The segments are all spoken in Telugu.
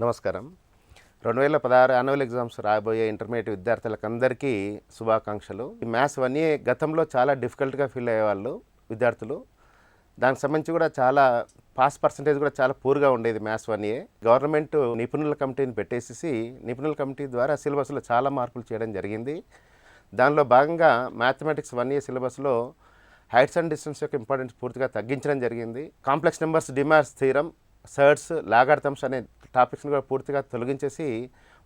నమస్కారం. 2016 యాన్యువల్ ఎగ్జామ్స్ రాబోయే ఇంటర్మీడియట్ విద్యార్థులకందరికీ శుభాకాంక్షలు. ఈ మ్యాథ్స్ 1A గతంలో చాలా డిఫికల్ట్గా ఫీల్ అయ్యేవాళ్ళు విద్యార్థులు. దానికి సంబంధించి కూడా చాలా పాస్ పర్సంటేజ్ కూడా చాలా పూర్గా ఉండేది మ్యాథ్స్ 1A. గవర్నమెంట్ నిపుణుల కమిటీని పెట్టేసి నిపుణుల కమిటీ ద్వారా సిలబస్లో చాలా మార్పులు చేయడం జరిగింది. దానిలో భాగంగా మ్యాథమెటిక్స్ 1A సిలబస్లో హైట్స్ అండ్ డిస్టెన్స్ యొక్క ఇంపార్టెన్స్ పూర్తిగా తగ్గించడం జరిగింది. Complex numbers, De Moivre's theorem, surds, logarithms అనే టాపిక్స్ని కూడా పూర్తిగా తొలగించేసి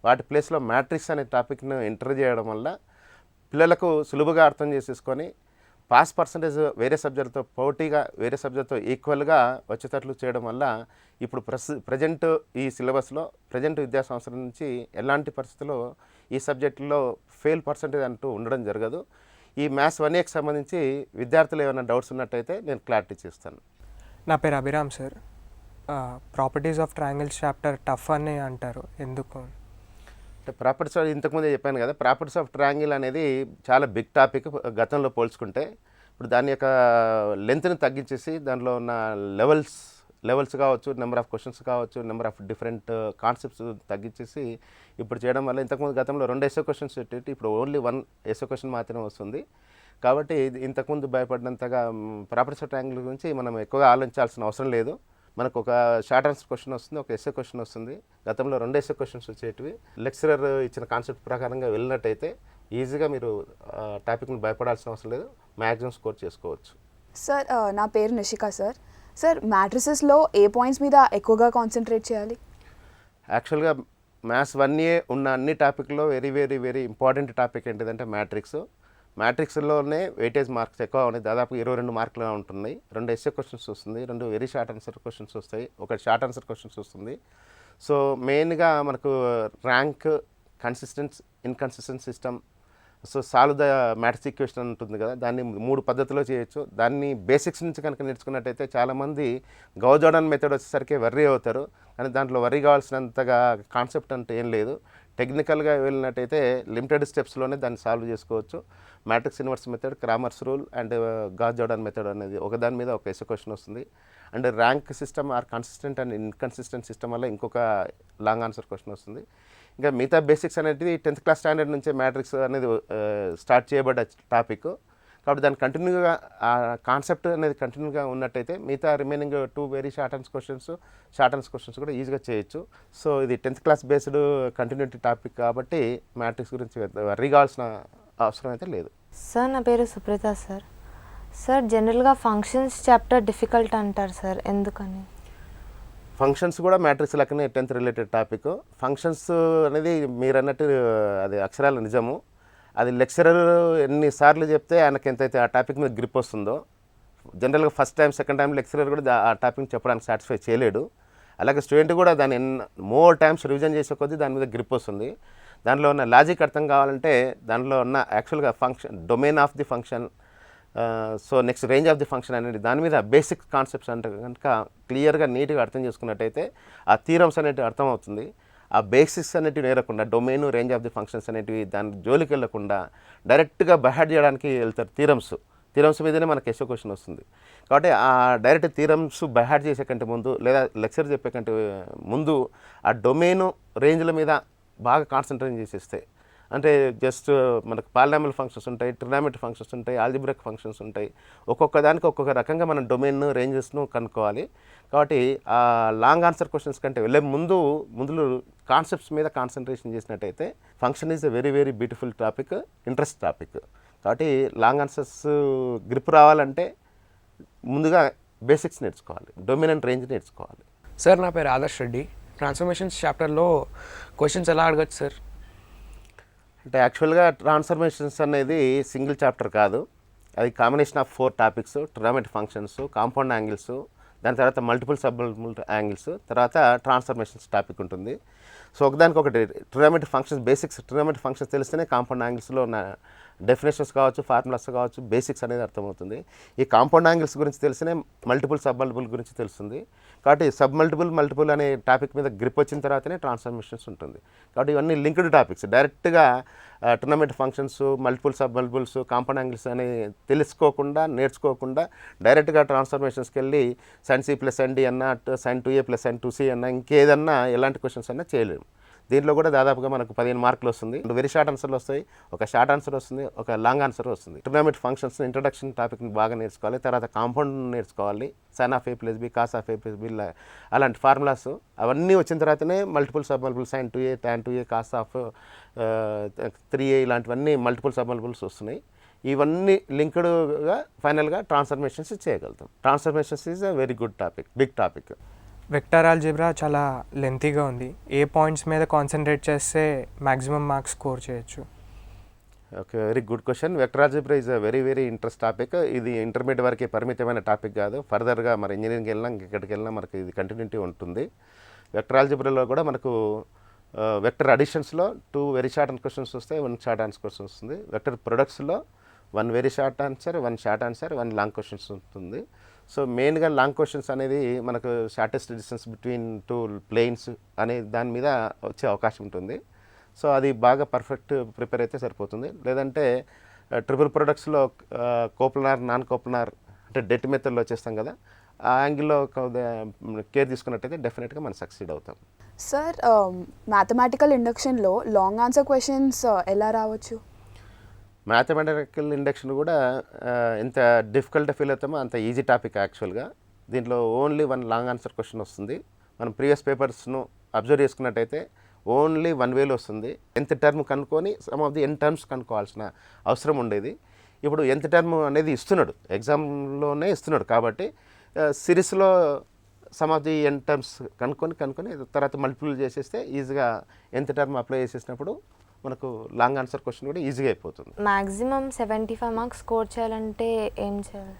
వాటి ప్లేస్లో మ్యాట్రిక్స్ అనే టాపిక్ను ఎంటర్ చేయడం వల్ల పిల్లలకు సులువుగా అర్థం చేసేసుకొని పాస్ పర్సంటేజ్ వేరే సబ్జెక్టుతో పోటీగా వేరే సబ్జెక్టుతో ఈక్వల్గా వచ్చేటట్లు చేయడం వల్ల ఇప్పుడు ప్రజెంట్ ఈ సిలబస్లో ప్రజెంట్ విద్యా సంవత్సరం నుంచి ఎలాంటి పరిస్థితుల్లో ఈ సబ్జెక్టులో ఫెయిల్ పర్సంటేజ్ అంటూ ఉండడం జరగదు. ఈ మ్యాథ్స్ 1Aకి సంబంధించి విద్యార్థులు ఏమైనా డౌట్స్ ఉన్నట్టయితే నేను క్లారిటీ చేస్తాను. నా పేరు Abhiram sir. Properties of triangles chapter tough అని అంటారు, ఎందుకు? అంటే ప్రాపర్టీస్ ఇంతకుముందే చెప్పాను కదా, ప్రాపర్టీస్ ఆఫ్ ట్రయాంగిల్ అనేది చాలా బిగ్ టాపిక్ గతంలో పోల్చుకుంటే. ఇప్పుడు దాని యొక్క లెంత్ని తగ్గించేసి దానిలో ఉన్న లెవెల్స్ కావచ్చు, నెంబర్ ఆఫ్ క్వశ్చన్స్ కావచ్చు, నెంబర్ ఆఫ్ డిఫరెంట్ కాన్సెప్ట్స్ తగ్గించేసి ఇప్పుడు చేయడం వల్ల ఇంతకుముందు గతంలో 2 ఎస్ఏ క్వశ్చన్స్ పెట్టి ఇప్పుడు ఓన్లీ 1 ఎస్ఏ క్వశ్చన్ మాత్రమే వస్తుంది. కాబట్టి ఇంతకుముందు భయపడినంతగా ప్రాపర్టీస్ ఆఫ్ ట్రయాంగిల్ గురించి మనం ఎక్కువగా ఆలోచించాల్సిన అవసరం లేదు. మనకు ఒక షార్ట్ ఆన్సర్ క్వశ్చన్ వస్తుంది, ఒక ఎస్ఏ క్వశ్చన్ వస్తుంది. గతంలో 2 ఎస్ఏ క్వశ్చన్స్ వచ్చేటివి. లెక్చరర్ ఇచ్చిన కాన్సెప్ట్ ప్రకారంగా వెళ్ళినట్టయితే ఈజీగా మీరు టాపిక్ని భయపడాల్సిన అవసరం లేదు, మ్యాక్సిమం స్కోర్ చేసుకోవచ్చు. సార్, నా పేరు నిషిక సార్. సార్, మ్యాట్రిసెస్లో ఏ పాయింట్స్ మీద ఎక్కువగా కాన్సన్ట్రేట్ చేయాలి? యాక్చువల్గా మ్యాథ్స్ 1A ఉన్న అన్ని టాపిక్లో very very very important topic ఏంటిదంటే మ్యాట్రిక్స్లోనే వెయిటేజ్ మార్క్స్ ఎక్కువ ఉన్నాయి. దాదాపు 22 మార్కులు ఉంటున్నాయి. 2 ఎస్ఏ క్వశ్చన్స్ వస్తుంది, 2 వెరీ షార్ట్ ఆన్సర్ క్వశ్చన్స్ వస్తాయి, 1 షార్ట్ ఆన్సర్ క్వశ్చన్స్ వస్తుంది. సో మెయిన్గా మనకు rank, inconsistent system, so solve the matrix equation ఉంటుంది కదా, దాన్ని 3 పద్ధతిలో చేయొచ్చు. దాన్ని బేసిక్స్ నుంచి కనుక నేర్చుకున్నట్టయితే చాలామంది గౌస్ జార్డాన్ మెథడ్ వచ్చేసరికి వర్రీ అవుతారు, కానీ దాంట్లో వర్రీ కావాల్సినంతగా కాన్సెప్ట్ అంటే ఏం లేదు. టెక్నికల్గా వెళ్ళినట్టయితే లిమిటెడ్ స్టెప్స్లోనే దాన్ని సాల్వ్ చేసుకోవచ్చు. Matrix inverse method, Cramer's rule and Gauss Jordan method అనేది ఒకదాని మీద ఒక ఎస్ఏ క్వశ్చన్ వస్తుంది. And rank system are consistent and inconsistent system వల్ల ఇంకొక లాంగ్ ఆన్సర్ క్వశ్చన్ వస్తుంది. ఇంకా మిగతా బేసిక్స్ అనేది 10th క్లాస్ స్టాండర్డ్ నుంచే మ్యాట్రిక్స్ అనేది స్టార్ట్ చేయబడ్డ టాపిక్. కాబట్టి దాని కంటిన్యూగా ఆ కాన్సెప్ట్ అనేది కంటిన్యూగా ఉన్నట్టయితే మిగతా remaining 2 very short answer questions కూడా ఈజీగా చేయొచ్చు. సో ఇది 10th class based continuity topic కాబట్టి మ్యాట్రిక్స్ గురించి వర్రీ కావాల్సిన అవసరం అయితే లేదు. సార్, నా పేరు సుప్రీత సార్. సార్, జనరల్గా ఫంక్షన్స్ చాప్టర్ డిఫికల్ట్ అంటారు సార్, ఎందుకని? ఫంక్షన్స్ కూడా మ్యాట్రిక్స్ లెక్కనే 10th రిలేటెడ్ టాపిక్. ఫంక్షన్స్ అనేది మీరు అన్నట్టు అది అక్షరాల నిజము. అది లెక్చరర్ ఎన్నిసార్లు చెప్తే ఆయనకి ఎంతైతే ఆ టాపిక్ మీద గ్రిప్ వస్తుందో, జనరల్గా first time second time lecturer కూడా ఆ టాపిక్ చెప్పడానికి సాటిస్ఫై చేయలేడు. అలాగే స్టూడెంట్ కూడా దాన్ని మోర్ టైమ్స్ రివిజన్ చేసే కొద్దీ దాని మీద గ్రిప్ వస్తుంది. దానిలో ఉన్న లాజిక్ అర్థం కావాలంటే దానిలో ఉన్న యాక్చువల్గా function, domain of the function, so next range of the function అనేది దాని మీద బేసిక్ కాన్సెప్ట్స్ అంటే కనుక క్లియర్గా నీట్గా అర్థం చేసుకున్నట్టయితే ఆ థీరమ్స్ అనేటివి అర్థమవుతుంది. ఆ బేసిక్స్ అనేటివి నేరకుండా domain, range of the functions అనేటివి దాని జోలికి వెళ్ళకుండా డైరెక్ట్గా బైహార్ట్ చేయడానికి వెళ్తారు. థీరమ్స్ మీదనే మనకు ఎస్ఏ క్వశ్చన్ వస్తుంది. కాబట్టి ఆ డైరెక్ట్ థీరమ్స్ బైహార్ట్ చేసే కంటే ముందు లేదా లెక్చర్ చెప్పే కంటే ముందు ఆ డొమైను, రేంజ్ల మీద బాగా కాన్సన్ట్రేట్ చేసేస్తే, అంటే జస్ట్ మనకు పాలినామియల్ ఫంక్షన్స్ ఉంటాయి, ట్రిగ్నామెట్రీ ఫంక్షన్స్ ఉంటాయి, ఆల్జిబ్రిక్ ఫంక్షన్స్ ఉంటాయి. ఒక్కొక్క దానికి ఒక్కొక్క రకంగా మనం డొమైన్, రేంజెస్ను కనుక్కోవాలి. కాబట్టి ఆ లాంగ్ ఆన్సర్ క్వశ్చన్స్ కంటే వెళ్ళే ముందు కాన్సెప్ట్స్ మీద కాన్సన్ట్రేషన్ చేసినట్టయితే function is a very very beautiful topic, interest topic. కాబట్టి లాంగ్ ఆన్సర్స్ గ్రిప్ రావాలంటే ముందుగా బేసిక్స్ నేర్చుకోవాలి, డొమైన్ అండ్ రేంజ్ నేర్చుకోవాలి. సార్, నా పేరు ఆదర్శ్ రెడ్డి. ట్రాన్స్ఫర్మేషన్స్ చాప్టర్లో క్వశ్చన్స్ ఎలా అడగచ్చు సార్? అంటే యాక్చువల్గా ట్రాన్స్ఫర్మేషన్స్ అనేది సింగిల్ చాప్టర్ కాదు, అది combination of 4 topics. Trigonometry functions, compound angles, దాని తర్వాత మల్టిపుల్ యాంగిల్స్, తర్వాత ట్రాన్స్ఫర్మేషన్స్ టాపిక్ ఉంటుంది. సో ఒకదానికి ఒకటి trigonometry functions basics, trigonometry functions తెలిస్తేనే కాంపౌండ్ యాంగిల్స్లో ఉన్న డెఫినేషన్స్ కావచ్చు, ఫార్ములాస్ కావచ్చు, బేసిక్స్ అనేది అర్థమవుతుంది. ఈ కాంపౌండ్ యాంగిల్స్ గురించి తెలిసినే మల్టిపుల్ సబ్ మల్టిపుల్ గురించి తెలుస్తుంది. కాబట్టి సబ్ మల్టిపుల్ అనే టాపిక్ మీద గ్రిప్ వచ్చిన తర్వాతనే ట్రాన్స్ఫర్మేషన్స్ ఉంటుంది. కాబట్టి ఇవన్నీ లింక్డ్ టాపిక్స్. డైరెక్ట్గా tournament functions, multiple sub multiples, compound angles అని తెలుసుకోకుండా, నేర్చుకోకుండా డైరెక్ట్గా ట్రాన్స్ఫర్మేషన్స్కి వెళ్ళి sin c plus sin d అన్నా, sin 2a plus sin 2c అన్నా, ఇంకేదన్నా ఎలాంటి క్వశ్చన్స్ అన్నా చేయలేము. దీంట్లో కూడా దాదాపుగా మనకు 15 మార్కులు వస్తుంది. వెరీ షార్ట్ ఆన్సర్లు వస్తాయి, ఒక షార్ట్ ఆన్సర్ వస్తుంది, ఒక లాంగ్ ఆన్సర్ వస్తుంది. ట్రిగ్నోమెట్రీ ఫంక్షన్స్ ఇంట్రడక్షన్ టాపిక్ని బాగా నేర్చుకోవాలి. తర్వాత కాంపౌండ్ నేర్చుకోవాలి. sin of a plus b, cos of a plus b, అలాంటి ఫార్ములాస్ అవన్నీ వచ్చిన తర్వాతనే multiple sub multiple sin 2a, tan 2a, cos of 3a ఇలాంటివన్నీ మల్టిపుల్ సబ్ మల్టిపుల్స్ వస్తున్నాయి. ఇవన్నీ లింక్డ్గా ఫైనల్గా ట్రాన్స్ఫర్మేషన్స్ చేయగలుగుతాం. Transformations is a very good topic, big topic. Vector algebra చాలా లెంతీగా ఉంది. ఏ పాయింట్స్ మీద కాన్సన్ట్రేట్ చేస్తే మ్యాక్సిమం మార్క్స్ స్కోర్ చేయొచ్చు? Okay, very good question. Vector algebra is a very interest topic. ఇది ఇంటర్మీడియట్ వరకే పరిమితమైన టాపిక్ కాదు. ఫర్దర్గా మరి ఇంజనీరింగ్కి వెళ్ళినా ఇంకెక్కడికి వెళ్ళినా మనకి ఇది కంటిన్యూటీ ఉంటుంది. వెక్టర్ ఆల్జీబ్రాలో కూడా మనకు వెక్టర్ అడిషన్స్లో 2 వెరీ షార్ట్ క్వశ్చన్స్ వస్తాయి, 1 షార్ట్ ఆన్సర్ క్వశ్చన్ వస్తుంది. వెక్టర్ ప్రొడక్ట్స్లో 1 very short answer, 1 short answer, 1 long questions ఉంటుంది. సో మెయిన్గా లాంగ్ క్వశ్చన్స్ అనేది మనకు షార్టెస్ట్ డిస్టెన్స్ బిట్వీన్ 2 ప్లేన్స్ అనే దాని మీద వచ్చే అవకాశం ఉంటుంది. సో అది బాగా పర్ఫెక్ట్ ప్రిపేర్ అయితే సరిపోతుంది. లేదంటే ట్రిపుల్ ప్రొడక్ట్స్లో కోప్లనార్, నాన్ కోప్లనార్ అంటే డెట్ మెథడ్లో వచ్చేస్తాం కదా, ఆ యాంగిల్లో కేర్ తీసుకున్నట్టయితే డెఫినెట్గా మనం సక్సీడ్ అవుతాం. సార్, మ్యాథమెటికల్ ఇండక్షన్లో లాంగ్ ఆన్సర్ క్వశ్చన్స్ ఎలా రావచ్చు? మ్యాథమెటికల్ ఇండక్షన్ కూడా ఎంత డిఫికల్ట్ ఫీల్ అవుతామో అంత ఈజీ టాపిక్ యాక్చువల్గా. దీంట్లో ఓన్లీ 1 లాంగ్ ఆన్సర్ క్వశ్చన్ వస్తుంది. మనం ప్రీవియస్ పేపర్స్ను అబ్జర్వ్ చేసుకున్నట్టయితే ఓన్లీ 1 వేలో వస్తుంది. nth టర్మ్ కనుక్కొని sum of the n terms కనుక్కోవాల్సిన అవసరం ఉండేది. ఇప్పుడు nth టర్మ్ అనేది ఇస్తున్నాడు, ఎగ్జామ్లోనే ఇస్తున్నాడు. కాబట్టి సిరీస్లో some of the n terms కనుక్కొని తర్వాత మల్టిపుల్ చేసేస్తే ఈజీగా nth టర్మ్ అప్లై చేసేసినప్పుడు మనకు లాంగ్ ఆన్సర్ క్వశ్చన్ కూడా ఈజీగా అయిపోతుంది. మ్యాక్సిమం 75 మార్క్స్ స్కోర్ చేయాలంటే ఏం చేయాలి?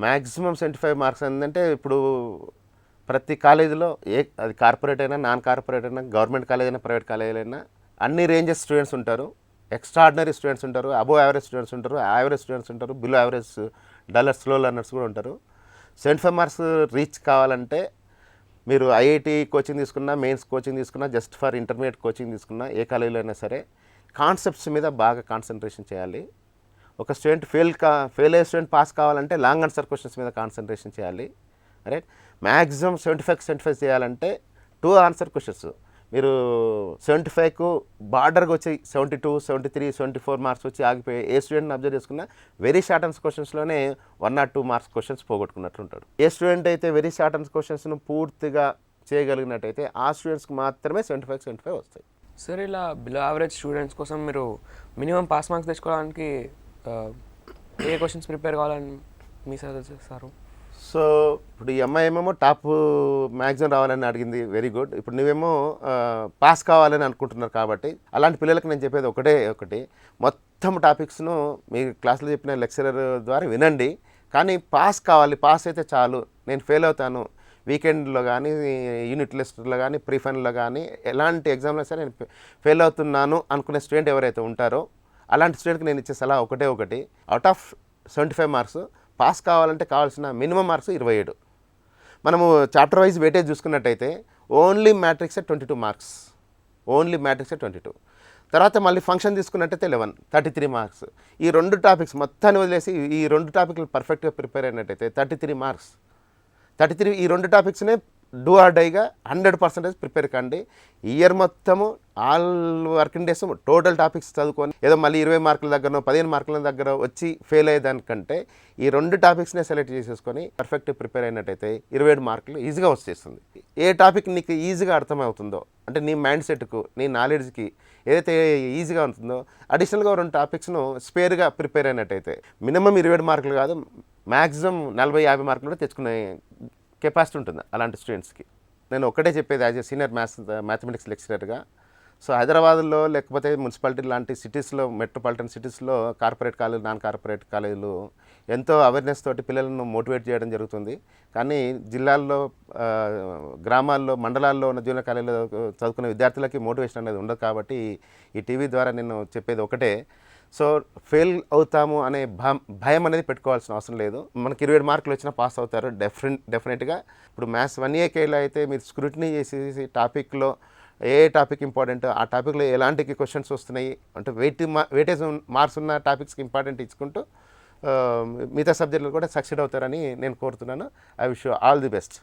మ్యాక్సిమం 75 మార్క్స్ ఏంటంటే ఇప్పుడు ప్రతి కాలేజీలో అది కార్పొరేట్ అయినా, నాన్ కార్పొరేట్ అయినా, గవర్నమెంట్ కాలేజ్ అయినా, ప్రైవేట్ కాలేజీలు అయినా అన్ని రేంజెస్ స్టూడెంట్స్ ఉంటారు. ఎక్స్ట్రాడినరీ స్టూడెంట్స్ ఉంటారు, అబోవ్ యావరేజ్ స్టూడెంట్స్ ఉంటారు, యావరేజ్ స్టూడెంట్స్ ఉంటారు, below average dullards, slow learners కూడా ఉంటారు. 75 మార్క్స్ రీచ్ కావాలంటే మీరు ఐఐటి కోచింగ్ తీసుకున్నా, మెయిన్స్ కోచింగ్ తీసుకున్నా, జస్ట్ ఫర్ ఇంటర్మీడియట్ కోచింగ్ తీసుకున్నా, ఏ కాలేజీలో అయినా సరే కాన్సెప్ట్స్ మీద బాగా కాన్సన్ట్రేషన్ చేయాలి. ఒక స్టూడెంట్ ఫెయిల్ అయ్యే స్టూడెంట్ పాస్ కావాలంటే లాంగ్ ఆన్సర్ క్వశ్చన్స్ మీద కాన్సన్ట్రేషన్ చేయాలి. రైట్, మ్యాక్సిమం 75 చేయాలంటే 2 ఆన్సర్ క్వశ్చన్స్. మీరు 75కు బార్డర్గా వచ్చి 72, 73, 74 మార్క్స్ వచ్చి ఆగిపోయి ఏ స్టూడెంట్ని అబ్జర్వ్ చేసుకున్నా వెరీ షార్ట్ ఆన్సర్ క్వశ్చన్స్లోనే 1 or 2 మార్క్స్ క్వశ్చన్స్ పోగొట్టుకున్నట్లు ఉంటాడు. ఏ స్టూడెంట్ అయితే వెరీ షార్ట్ ఆన్సర్ క్వశ్చన్స్ను పూర్తిగా చేయగలిగినట్టయితే ఆ స్టూడెంట్స్కి మాత్రమే 75 వస్తాయి. సార్, ఇలా బిలో యావరేజ్ స్టూడెంట్స్ కోసం మీరు మినిమం పాస్ మార్క్స్ తెచ్చుకోవడానికి ఏ క్వశ్చన్స్ ప్రిపేర్ కావాలని మీ సజెస్ట్ చేస్తారు? సో ఇప్పుడు ఈ అమ్మాయి ఏమేమో టాప్ మ్యాక్సిమం రావాలని అడిగింది, వెరీ గుడ్. ఇప్పుడు నువ్వేమో పాస్ కావాలని అనుకుంటున్నారు. కాబట్టి అలాంటి పిల్లలకు నేను చెప్పేది ఒకటి, మొత్తం టాపిక్స్ను మీ క్లాస్లో చెప్పిన లెక్చరర్ ద్వారా వినండి. కానీ పాస్ కావాలి, పాస్ అయితే చాలు, నేను ఫెయిల్ అవుతాను, వీకెండ్లో కానీ, యూనిట్ టెస్ట్లో కానీ, ప్రీ ఫైనల్లో కానీ, ఎలాంటి ఎగ్జామ్లో సరే నేను ఫెయిల్ అవుతున్నాను అనుకునే స్టూడెంట్ ఎవరైతే ఉంటారో అలాంటి స్టూడెంట్కి నేను ఇచ్చే సలహా ఒకటి, అవుట్ ఆఫ్ 75 మార్క్స్ పాస్ కావాలంటే కావాల్సిన మినిమం మార్క్స్ 27. మనము చాప్టర్ వైజ్ వెయిటేజ్ చూసుకున్నట్టయితే only matrix 22 marks, only matrix 22. తర్వాత మళ్ళీ ఫంక్షన్ తీసుకున్నట్టయితే 11, 33 మార్క్స్. ఈ 2 టాపిక్స్ మొత్తాన్ని వదిలేసి ఈ 2 టాపిక్లు పర్ఫెక్ట్గా ప్రిపేర్ అయినట్టయితే 33 మార్క్స్. 33 ఈ 2 టాపిక్స్నే డూ ఆర్ డైగా 100% ప్రిపేర్ కండి. ఇయర్ మొత్తము all working days total topics చదువుకొని ఏదో మళ్ళీ 20 మార్కుల దగ్గర 15 మార్కుల దగ్గర వచ్చి ఫెయిల్ అయ్యేదానికంటే ఈ 2 టాపిక్స్నే సెలెక్ట్ చేసేసుకొని పర్ఫెక్ట్ ప్రిపేర్ అయినట్టయితే 27 మార్కులు ఈజీగా వచ్చేస్తుంది. ఏ టాపిక్ నీకు ఈజీగా అర్థమవుతుందో, అంటే నీ మైండ్ సెట్కు, నీ నాలెడ్జ్కి ఏదైతే ఈజీగా ఉంటుందో అడిషనల్గా 2 టాపిక్స్ను స్పేర్గా ప్రిపేర్ అయినట్టయితే మినిమం 27 మార్కులు కాదు, మ్యాక్సిమం 40-50 మార్కులు కూడా తెచ్చుకునే కెపాసిటీ ఉంటుంది అలాంటి స్టూడెంట్స్కి. నేను ఒకటే చెప్పేది యాజ్ ఏ సీనియర్ మ్యాథమెటిక్స్ లెక్చరర్గా. సో హైదరాబాద్లో లేకపోతే మున్సిపాలిటీ లాంటి సిటీస్లో, మెట్రోపాలిటన్ సిటీస్లో కార్పొరేట్ కాలేజీలు, నాన్ కార్పొరేట్ కాలేజీలు ఎంతో అవేర్నెస్ తోటి పిల్లలను మోటివేట్ చేయడం జరుగుతుంది. కానీ జిల్లాల్లో, గ్రామాల్లో, మండలాల్లో ఉన్న జూనియర్ కాలేజీలో చదువుకునే విద్యార్థులకి మోటివేషన్ అనేది ఉండదు. కాబట్టి ఈ టీవీ ద్వారా నేను చెప్పేది ఒకటే, సో ఫెయిల్ అవుతాము అనే భయం అనేది పెట్టుకోవాల్సిన అవసరం లేదు. మనకి 27 మార్కులు వచ్చినా పాస్ అవుతారు డెఫినెట్గా. ఇప్పుడు మ్యాథ్స్ 1AKలో అయితే మీరు స్క్రూటినీ చేసేసి టాపిక్లో ఏ టాపిక్ ఇంపార్టెంట్, ఆ టాపిక్లో ఎలాంటి క్వశ్చన్స్ వస్తున్నాయి అంటే వెయిటేజ్ మార్క్స్ ఉన్న టాపిక్స్కి ఇంపార్టెంట్ ఇచ్చుకుంటూ మిగతా సబ్జెక్టులు కూడా సక్సీడ్ అవుతారని నేను కోరుతున్నాను. I wish you all the best.